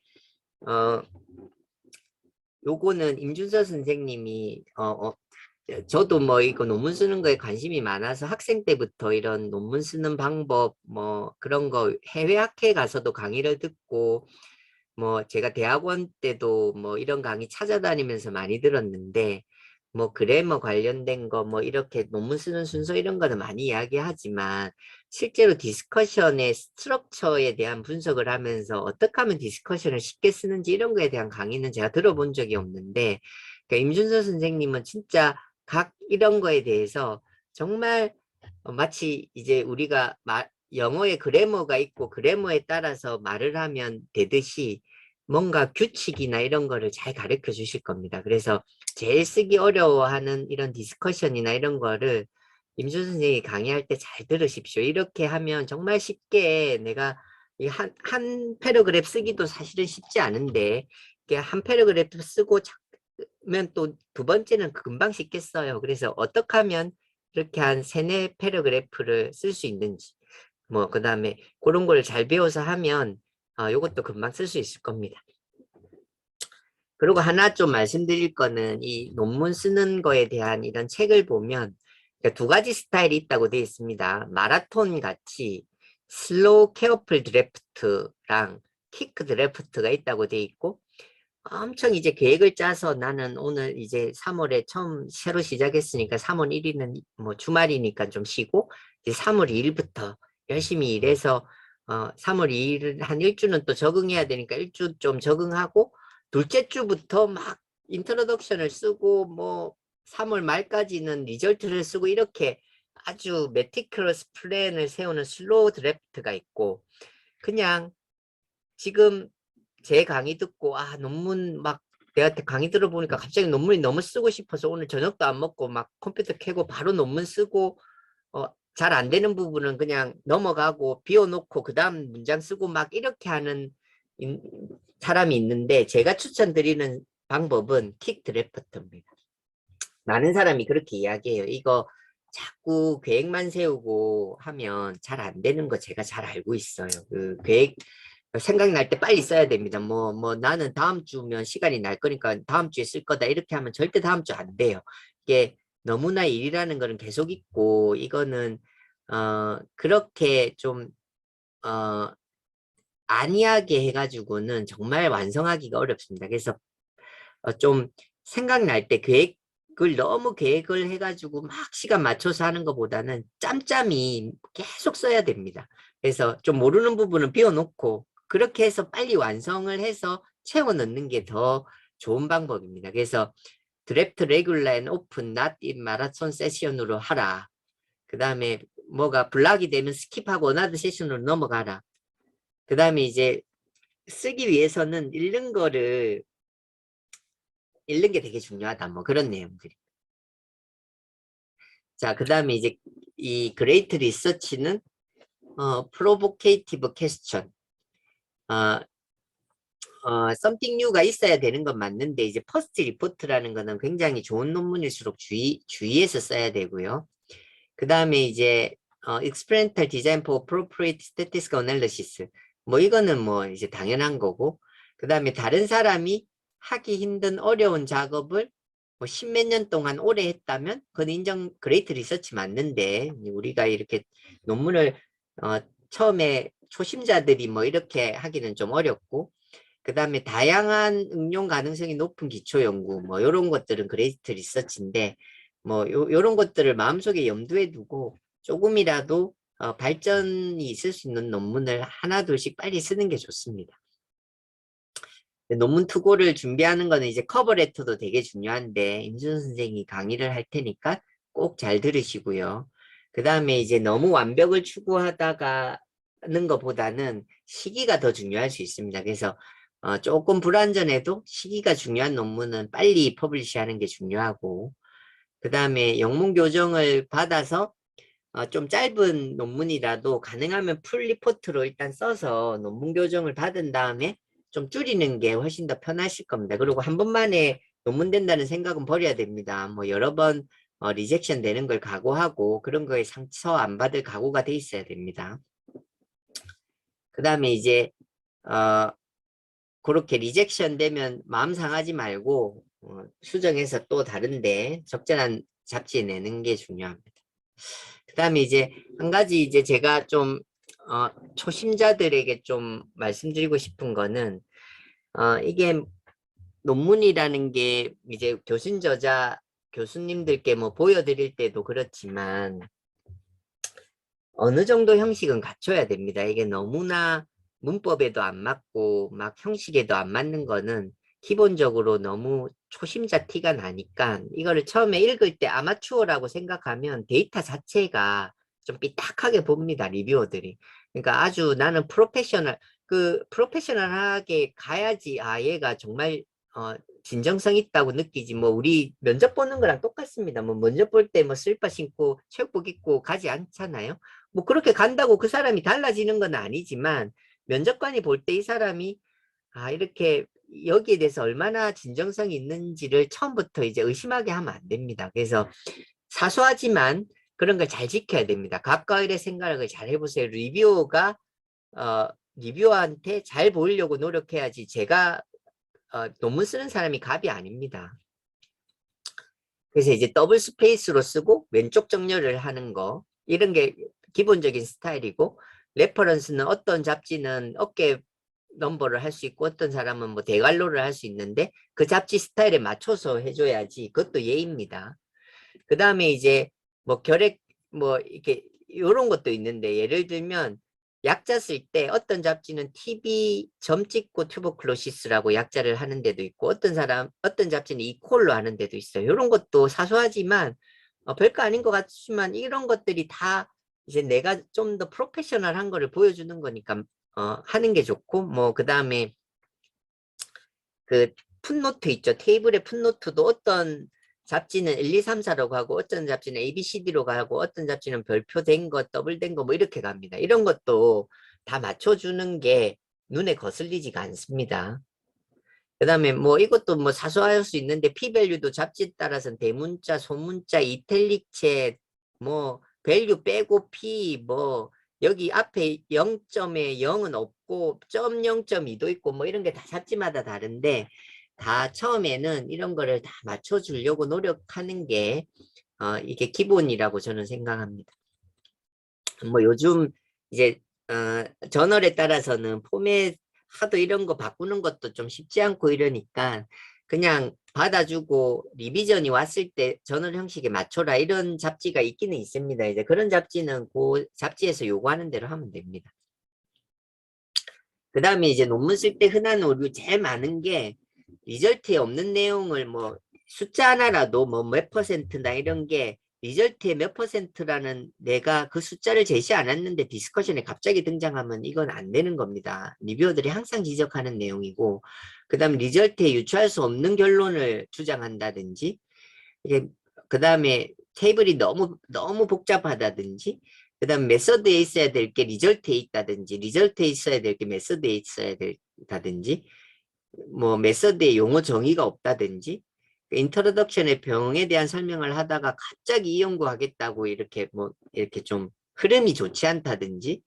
요거는 임준서 선생님이 저도 뭐 이거 논문 쓰는 거에 관심이 많아서 학생 때부터 이런 논문 쓰는 방법 뭐 그런 거 해외 학회 가서도 강의를 듣고 뭐 제가 대학원 때도 뭐 이런 강의 찾아다니면서 많이 들었는데 뭐 그래머 관련된 거 뭐 이렇게 논문 쓰는 순서 이런 거는 많이 이야기하지만 실제로 디스커션의 스트럭처에 대한 분석을 하면서 어떻게 하면 디스커션을 쉽게 쓰는지 이런 거에 대한 강의는 제가 들어본 적이 없는데 그러니까 임준서 선생님은 진짜 각 이런 거에 대해서 정말 마치 이제 우리가 영어에 그래머가 있고 그래머에 따라서 말을 하면 되듯이 뭔가 규칙이나 이런 거를 잘 가르쳐 주실 겁니다. 그래서 제일 쓰기 어려워하는 이런 디스커션이나 이런 거를 임준 선생님이 강의할 때 잘 들으십시오. 이렇게 하면 정말 쉽게 내가 한 패러그래프 쓰기도 사실은 쉽지 않은데 한 패러그래프 쓰고 면 또 두 번째는 금방 쉽게 써요. 그래서 어떻게 하면 이렇게 한 세네 패러그래프를 쓸 수 있는지 뭐 그 다음에 그런 걸 잘 배워서 하면 이것도 금방 쓸 수 있을 겁니다. 그리고 하나 좀 말씀드릴 거는 이 논문 쓰는 거에 대한 이런 책을 보면 두 가지 스타일이 있다고 되어 있습니다. 마라톤 같이 슬로우 케어풀 드래프트랑 퀵 드래프트가 있다고 되어 있고 엄청 이제 계획을 짜서 나는 오늘 이제 3월에 처음 새로 시작했으니까 3월 1일은 뭐 주말이니까 좀 쉬고 이제 3월 2일부터 열심히 일해서 3월 2일 한 일주는 또 적응해야 되니까 일주 좀 적응하고 둘째 주부터 막 인트로덕션을 쓰고 뭐 3월 말까지는 리절트를 쓰고 이렇게 아주 메티큘러스 플랜을 세우는 슬로우 드래프트가 있고 그냥 지금 제 강의 듣고 논문 막 내가 강의 들어보니까 갑자기 논문이 너무 쓰고 싶어서 오늘 저녁도 안 먹고 막 컴퓨터 켜고 바로 논문 쓰고 잘 안 되는 부분은 그냥 넘어가고 비워놓고 그 다음 문장 쓰고 막 이렇게 하는 사람이 있는데 제가 추천드리는 방법은 킥 드래프트입니다. 많은 사람이 그렇게 이야기해요. 이거 자꾸 계획만 세우고 하면 잘 안 되는 거 제가 잘 알고 있어요. 그 계획 생각날 때 빨리 써야 됩니다. 뭐 나는 다음 주면 시간이 날 거니까 다음 주에 쓸 거다. 이렇게 하면 절대 다음 주 안 돼요. 이게 너무나 일이라는 거는 계속 있고, 이거는, 그렇게 좀, 안이하게 해가지고는 정말 완성하기가 어렵습니다. 그래서 좀 생각날 때 계획을 너무 계획을 해가지고 막 시간 맞춰서 하는 것보다는 짬짬이 계속 써야 됩니다. 그래서 좀 모르는 부분은 비워놓고 그렇게 해서 빨리 완성을 해서 채워 넣는 게 더 좋은 방법입니다. 그래서 드래프트 레귤러 앤 오픈 not in 마라톤 세션으로 하라. 그 다음에 뭐가 블락이 되면 스킵하고 어나더 세션으로 넘어가라. 그 다음에 이제 쓰기 위해서는 읽는 게 되게 중요하다. 뭐 그런 내용들이. 자, 그 다음에 이제 이 그레이트 리서치는 프로보케이티브 퀘스천. something new가 있어야 되는 건 맞는데 이제 퍼스트 리포트라는 거는 굉장히 좋은 논문일수록 주의해서 써야 되고요. 그 다음에 이제 experimental design for appropriate statistical analysis. 뭐 이거는 뭐 이제 당연한 거고 그 다음에 다른 사람이 하기 힘든 어려운 작업을 뭐 십몇 년 동안 오래 했다면 그건 인정 그레이트 리서치 맞는데 우리가 이렇게 논문을 처음에 초심자들이 뭐 이렇게 하기는 좀 어렵고 그 다음에 다양한 응용 가능성이 높은 기초 연구 뭐 이런 것들은 그레이트 리서치인데 뭐 요런 것들을 마음속에 염두에 두고 조금이라도 발전이 있을 수 있는 논문을 하나 둘씩 빨리 쓰는 게 좋습니다. 논문 투고를 준비하는 거는 이제 커버레터도 되게 중요한데 임순 선생이 강의를 할 테니까 꼭 잘 들으시고요. 그 다음에 이제 너무 완벽을 추구하다가 는 것보다는 시기가 더 중요할 수 있습니다. 그래서 조금 불완전해도 시기가 중요한 논문은 빨리 퍼블리시하는 게 중요하고 그 다음에 영문 교정을 받아서 좀 짧은 논문이라도 가능하면 풀 리포트로 일단 써서 논문 교정을 받은 다음에 좀 줄이는 게 훨씬 더 편하실 겁니다. 그리고 한 번만에 논문 된다는 생각은 버려야 됩니다. 뭐 여러 번 리젝션 되는 걸 각오하고 그런 거에 상처 안 받을 각오가 돼 있어야 됩니다. 그 다음에 이제 그렇게 리젝션 되면 마음 상하지 말고 수정해서 또 다른데 적절한 잡지 내는 게 중요합니다. 그 다음에 이제 한 가지 이제 제가 좀 초심자들에게 좀 말씀드리고 싶은 거는 이게 논문이라는 게 이제 교신 저자 교수님들께 뭐 보여드릴 때도 그렇지만 어느 정도 형식은 갖춰야 됩니다. 이게 너무나 문법에도 안 맞고 막 형식에도 안 맞는 거는 기본적으로 너무 초심자 티가 나니까 이거를 처음에 읽을 때 아마추어라고 생각하면 데이터 자체가 좀 삐딱하게 봅니다. 리뷰어들이. 그러니까 아주 나는 프로페셔널하게 가야지 얘가 정말 진정성 있다고 느끼지. 뭐 우리 면접 보는 거랑 똑같습니다. 뭐 면접 볼 때 뭐 슬리퍼 신고 체육복 입고 가지 않잖아요. 뭐 그렇게 간다고 그 사람이 달라지는 건 아니지만 면접관이 볼 때 이 사람이 이렇게 여기에 대해서 얼마나 진정성이 있는지를 처음부터 이제 의심하게 하면 안 됩니다. 그래서 사소하지만 그런 걸 잘 지켜야 됩니다. 각과 일의 생각을 잘 해보세요. 리뷰어한테 잘 보이려고 노력해야지 제가 논문 쓰는 사람이 갑이 아닙니다. 그래서 이제 더블 스페이스로 쓰고 왼쪽 정렬을 하는 거 이런 게 기본적인 스타일이고 레퍼런스는 어떤 잡지는 어깨 넘버를 할 수 있고 어떤 사람은 뭐 대괄호를 할 수 있는데 그 잡지 스타일에 맞춰서 해줘야지 그것도 예입니다. 그 다음에 이제 뭐 결핵 뭐 이렇게 이런 것도 있는데 예를 들면 약자 쓸 때 어떤 잡지는 TB 점 찍고 튜버클로시스라고 약자를 하는 데도 있고 어떤 잡지는 이콜로 하는 데도 있어요. 이런 것도 사소하지만 별거 아닌 것 같지만 이런 것들이 다 이제 내가 좀 더 프로페셔널한 거를 보여주는 거니까 하는 게 좋고 뭐 그 다음에 그 풋노트 있죠. 테이블의 풋노트도 어떤 잡지는 1, 2, 3, 4라고 하고 어떤 잡지는 ABCD로 가고 어떤 잡지는 별표 된 거, 더블 된 거 뭐 이렇게 갑니다. 이런 것도 다 맞춰주는 게 눈에 거슬리지가 않습니다. 그 다음에 뭐 이것도 뭐 사소할 수 있는데 P밸류도 잡지에 따라서는 대문자, 소문자, 이탈릭체 뭐 밸류 빼고 P 뭐 여기 앞에 0점에 0은 없고 점 0.2도 있고 뭐 이런 게 다 잡지마다 다른데 다 처음에는 이런 거를 다 맞춰주려고 노력하는 게 이게 기본이라고 저는 생각합니다. 뭐 요즘 이제 저널에 따라서는 포맷 하도 이런 거 바꾸는 것도 좀 쉽지 않고 이러니까 그냥 받아주고 리비전이 왔을 때 저널 형식에 맞춰라 이런 잡지가 있기는 있습니다. 이제 그런 잡지는 그 잡지에서 요구하는 대로 하면 됩니다. 그 다음에 이제 논문 쓸 때 흔한 오류 제일 많은 게 리절트에 없는 내용을 뭐 숫자 하나라도 뭐 몇 퍼센트나 이런 게 리절트의 몇 퍼센트라는 내가 그 숫자를 제시 안 했는데 디스커션에 갑자기 등장하면 이건 안 되는 겁니다. 리뷰어들이 항상 지적하는 내용이고 그 다음 리절트에 유추할 수 없는 결론을 주장한다든지 그 다음에 테이블이 너무 복잡하다든지 그 다음 메서드에 있어야 될 게 리절트에 있다든지 리절트에 있어야 될 게 메서드에 있어야 된다든지 뭐 메서드에 용어 정의가 없다든지 인트로덕션의 병에 대한 설명을 하다가 갑자기 이 연구하겠다고 이렇게 뭐 이렇게 좀 흐름이 좋지 않다든지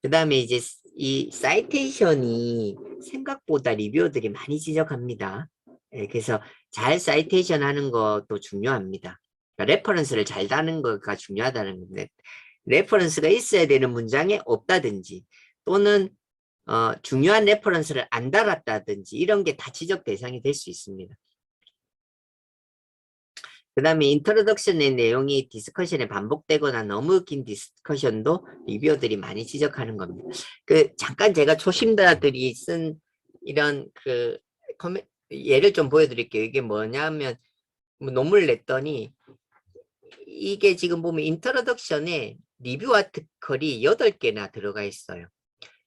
그 다음에 이제 이 사이테이션이 생각보다 리뷰어들이 많이 지적합니다. 예, 그래서 잘 사이테이션 하는 것도 중요합니다. 그러니까 레퍼런스를 잘 다는 거가 중요하다는 건데, 레퍼런스가 있어야 되는 문장에 없다든지, 또는 중요한 레퍼런스를 안 달았다든지, 이런 게 다 지적 대상이 될 수 있습니다. 그 다음에 인트로덕션의 내용이 디스커션에 반복되거나 너무 긴 디스커션도 리뷰어들이 많이 지적하는 겁니다. 잠깐 제가 초심자들이 쓴 이런 예를 좀 보여드릴게요. 이게 뭐냐면, 뭐 논문을 냈더니, 이게 지금 보면 인트로덕션에 리뷰 아티클이 8개나 들어가 있어요.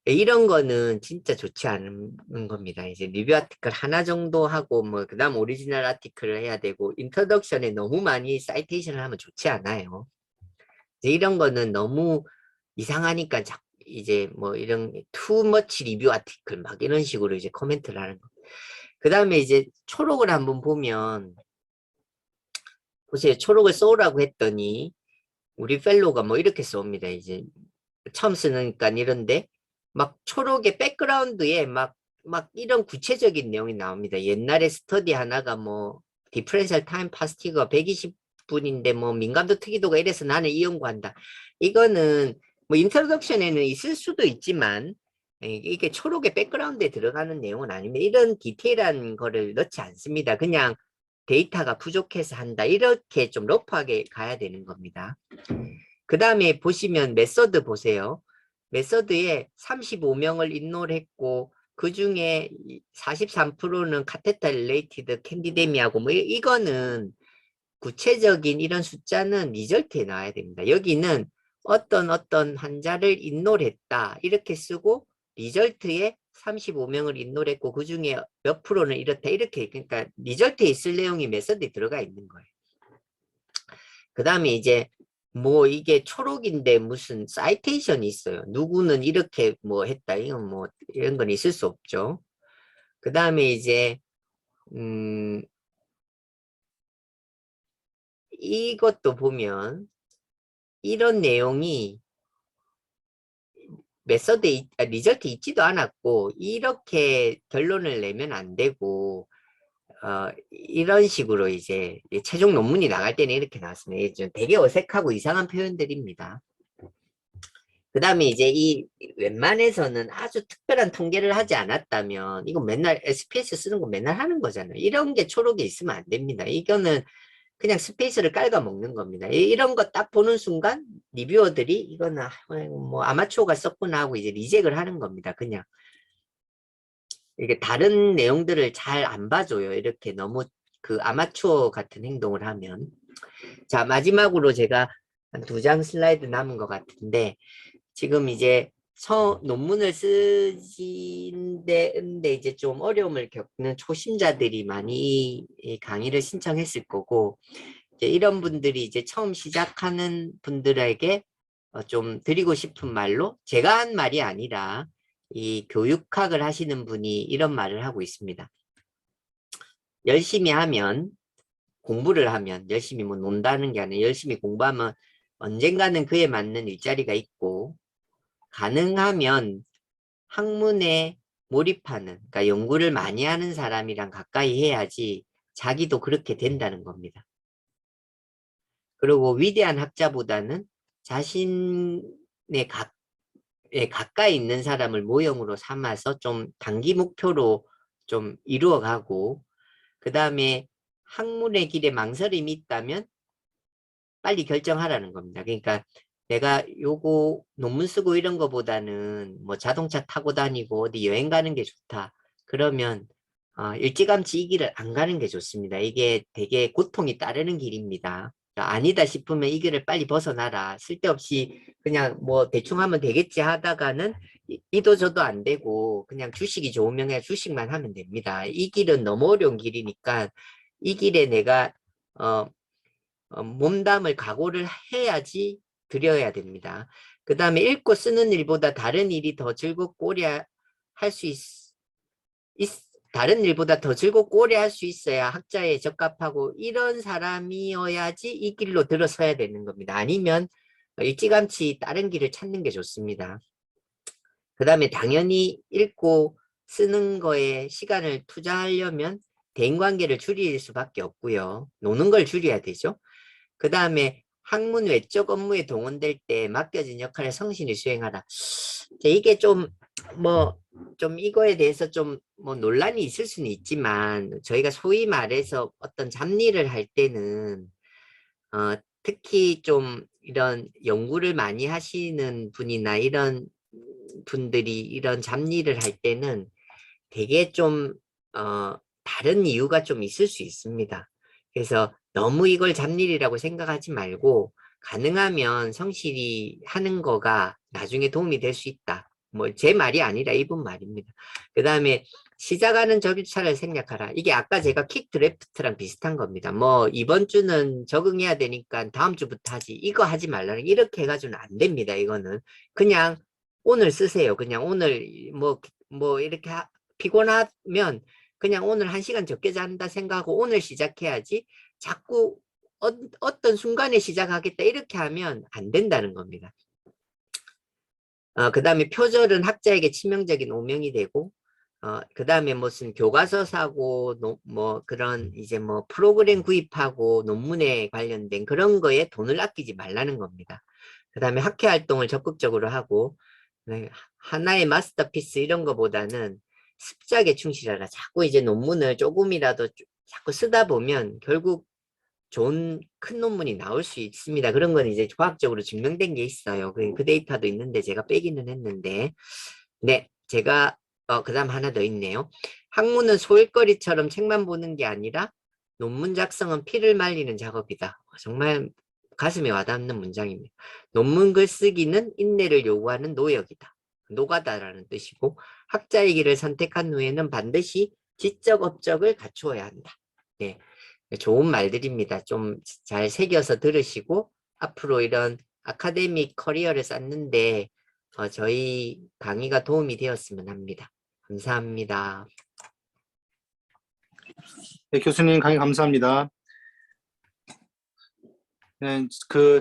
이런 거는 진짜 좋지 않은 겁니다. 이제 리뷰 아티클 하나 정도 하고, 뭐, 그 다음 오리지널 아티클을 해야 되고, 인트로덕션에 너무 많이 사이테이션을 하면 좋지 않아요. 이제 이런 거는 너무 이상하니까, 이제 뭐, 이런, too much 리뷰 아티클, 막 이런 식으로 이제 코멘트를 하는 거. 그 다음에 이제 초록을 한번 보면, 보세요. 초록을 써오라고 했더니, 우리 펠로가 뭐 이렇게 써옵니다. 이제 처음 쓰니까 이런데 막 초록의 백그라운드에 막 이런 구체적인 내용이 나옵니다. 옛날에 스터디 하나가 뭐 디퍼런셜 타임 파스티가 120분인데 뭐 민감도 특이도가 이래서 나는 이 연구한다. 이거는 뭐 인트로덕션에는 있을 수도 있지만 이게 초록의 백그라운드에 들어가는 내용은 아닙니다. 이런 디테일한 거를 넣지 않습니다. 그냥 데이터가 부족해서 한다. 이렇게 좀 러프하게 가야 되는 겁니다. 그 다음에 보시면 메서드 보세요. 메서드에 35명을 인롤 했고 그 중에 43%는 카테터 릴레이티드 캔디데미하고 뭐 이거는 구체적인 이런 숫자는 리절트에 나와야 됩니다. 여기는 어떤 환자를 인롤했다 이렇게 쓰고 리절트에 35명을 인롤했고 그 중에 몇 프로는 이렇다 이렇게 그러니까 리절트에 있을 내용이 메서드에 들어가 있는 거예요. 그 다음에 이제 뭐 이게 초록인데 무슨 사이테이션이 있어요. 누구는 이렇게 뭐 했다. 이건 뭐 이런 건 있을 수 없죠. 그 다음에 이제 이것도 보면 이런 내용이 리절트 있지도 않았고 이렇게 결론을 내면 안 되고 이런 식으로 이제 최종 논문이 나갈 때는 이렇게 나왔습니다. 좀 되게 어색하고 이상한 표현들입니다. 그 다음에 이제 이 웬만해서는 아주 특별한 통계를 하지 않았다면 이거 맨날 SPS 쓰는 거 맨날 하는 거잖아요. 이런 게 초록에 있으면 안 됩니다. 이거는 그냥 스페이스를 깔아 먹는 겁니다. 이런 거 딱 보는 순간 리뷰어들이 이거는 뭐 아마추어가 썼구나 하고 이제 리젝을 하는 겁니다. 그냥 이게 다른 내용들을 잘 안 봐줘요. 이렇게 너무 그 아마추어 같은 행동을 하면. 자, 마지막으로 제가 한 2장 슬라이드 남은 것 같은데 지금 이제 논문을 쓰는데 이제 좀 어려움을 겪는 초심자들이 많이 강의를 신청했을 거고 이제 이런 분들이 이제 처음 시작하는 분들에게 좀 드리고 싶은 말로 제가 한 말이 아니라 이 교육학을 하시는 분이 이런 말을 하고 있습니다. 열심히 하면 공부를 하면 열심히 뭐 논다는 게 아니라 열심히 공부하면 언젠가는 그에 맞는 일자리가 있고 가능하면 학문에 몰입하는 그러니까 연구를 많이 하는 사람이랑 가까이 해야지 자기도 그렇게 된다는 겁니다. 그리고 위대한 학자보다는 자신의 가까이 있는 사람을 모형으로 삼아서 좀 단기 목표로 좀 이루어가고 그 다음에 학문의 길에 망설임이 있다면 빨리 결정하라는 겁니다. 그러니까 내가 요거 논문 쓰고 이런 거보다는 뭐 자동차 타고 다니고 어디 여행 가는 게 좋다. 그러면 일찌감치 이 길을 안 가는 게 좋습니다. 이게 되게 고통이 따르는 길입니다. 아니다 싶으면 이 길을 빨리 벗어나라. 쓸데없이 그냥 뭐 대충 하면 되겠지 하다가는 이도저도 안 되고 그냥 주식이 좋으면 그냥 주식만 하면 됩니다. 이 길은 너무 어려운 길이니까 이 길에 내가 몸담을 각오를 해야지 드려야 됩니다. 그 다음에 읽고 쓰는 일보다 다른 일이 더 즐겁고 오래 할 수 다른 일보다 더 즐겁고 오래 할 수 있어야 학자에 적합하고 이런 사람이어야지 이 길로 들어서야 되는 겁니다. 아니면 일찌감치 다른 길을 찾는 게 좋습니다. 그 다음에 당연히 읽고 쓰는 거에 시간을 투자하려면 대인관계를 줄일 수밖에 없고요. 노는 걸 줄여야 되죠. 그 다음에 학문 외적 업무에 동원될 때 맡겨진 역할을 성실히 수행하라. 이게 좀 이거에 대해서 좀 뭐 논란이 있을 수는 있지만 저희가 소위 말해서 어떤 잡일을 할 때는 특히 좀 이런 연구를 많이 하시는 분이나 이런 분들이 이런 잡일을 할 때는 되게 좀 다른 이유가 좀 있을 수 있습니다. 그래서 너무 이걸 잡일이라고 생각하지 말고 가능하면 성실히 하는 거가 나중에 도움이 될 수 있다. 뭐 제 말이 아니라 이분 말입니다. 그 다음에 시작하는 절차를 생략하라. 이게 아까 제가 킥 드래프트랑 비슷한 겁니다. 뭐 이번 주는 적응해야 되니까 다음 주부터 하지. 이거 하지 말라는 이렇게 해가지고는 안 됩니다. 이거는 그냥 오늘 쓰세요. 그냥 오늘 뭐 이렇게 피곤하면 그냥 오늘 1시간 적게 잔다 생각하고 오늘 시작해야지 자꾸 어떤 순간에 시작하겠다 이렇게 하면 안 된다는 겁니다. 그 다음에 표절은 학자에게 치명적인 오명이 되고 그 다음에 무슨 교과서 사고 뭐 그런 이제 뭐 프로그램 구입하고 논문에 관련된 그런 거에 돈을 아끼지 말라는 겁니다. 그 다음에 학회 활동을 적극적으로 하고 하나의 마스터피스 이런 거보다는 습작에 충실하라. 자꾸 이제 논문을 조금이라도 자꾸 쓰다 보면 결국 좋은 큰 논문이 나올 수 있습니다. 그런 건 이제 과학적으로 증명된 게 있어요. 그 데이터도 있는데 제가 빼기는 했는데 네, 제가 그다음 하나 더 있네요. 학문은 소일거리처럼 책만 보는 게 아니라 논문 작성은 피를 말리는 작업이다. 정말 가슴에 와닿는 문장입니다. 논문 글쓰기는 인내를 요구하는 노역이다. 노가다라는 뜻이고 학자의 길을 선택한 후에는 반드시 지적 업적을 갖추어야 한다. 네, 좋은 말들입니다. 좀 잘 새겨서 들으시고 앞으로 이런 아카데믹 커리어를 쌓는데 저희 강의가 도움이 되었으면 합니다. 감사합니다. 네, 교수님 강의 감사합니다. 네,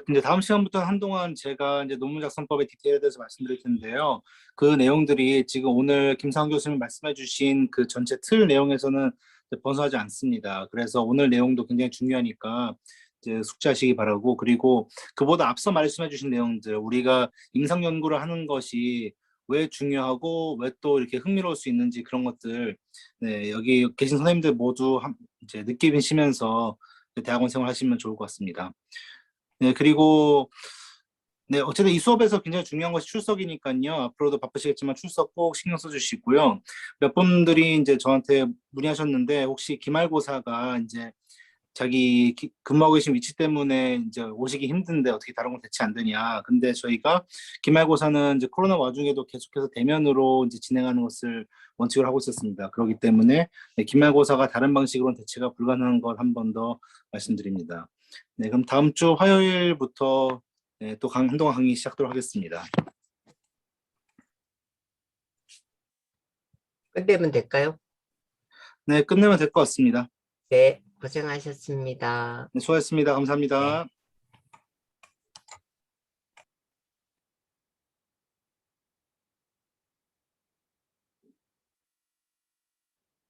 이제 다음 시간부터 한동안 제가 이제 논문 작성법의 디테일에 대해서 말씀드릴 텐데요. 그 내용들이 지금 오늘 김상훈 교수님 말씀해 주신 그 전체 틀 내용에서는 벗어나지 않습니다. 그래서 오늘 내용도 굉장히 중요하니까 이제 숙지하시기 바라고, 그리고 그보다 앞서 말씀해 주신 내용들, 우리가 임상 연구를 하는 것이 왜 중요하고 왜 또 이렇게 흥미로울 수 있는지 그런 것들, 네, 여기 계신 선생님들 모두 이제 느끼시면서 대학원 생활 하시면 좋을 것 같습니다. 네, 그리고 네, 어쨌든 이 수업에서 굉장히 중요한 것이 출석이니까요. 앞으로도 바쁘시겠지만 출석 꼭 신경 써주시고요. 몇 분들이 이제 저한테 문의하셨는데 혹시 기말고사가 이제 자기 근무하고 계신 위치 때문에 이제 오시기 힘든데 어떻게 다른 건 대체 안 되냐. 근데 저희가 기말고사는 이제 코로나 와중에도 계속해서 대면으로 이제 진행하는 것을 원칙으로 하고 있었습니다. 그렇기 때문에 네, 기말고사가 다른 방식으로는 대체가 불가능한 걸 한 번 더 말씀드립니다. 네, 그럼 다음 주 화요일부터 네, 또 한동안 강의 시작하도록 하겠습니다. 끝내면 될까요? 네, 끝내면 될 것 같습니다. 네, 고생하셨습니다. 네, 수고하셨습니다. 네. 감사합니다.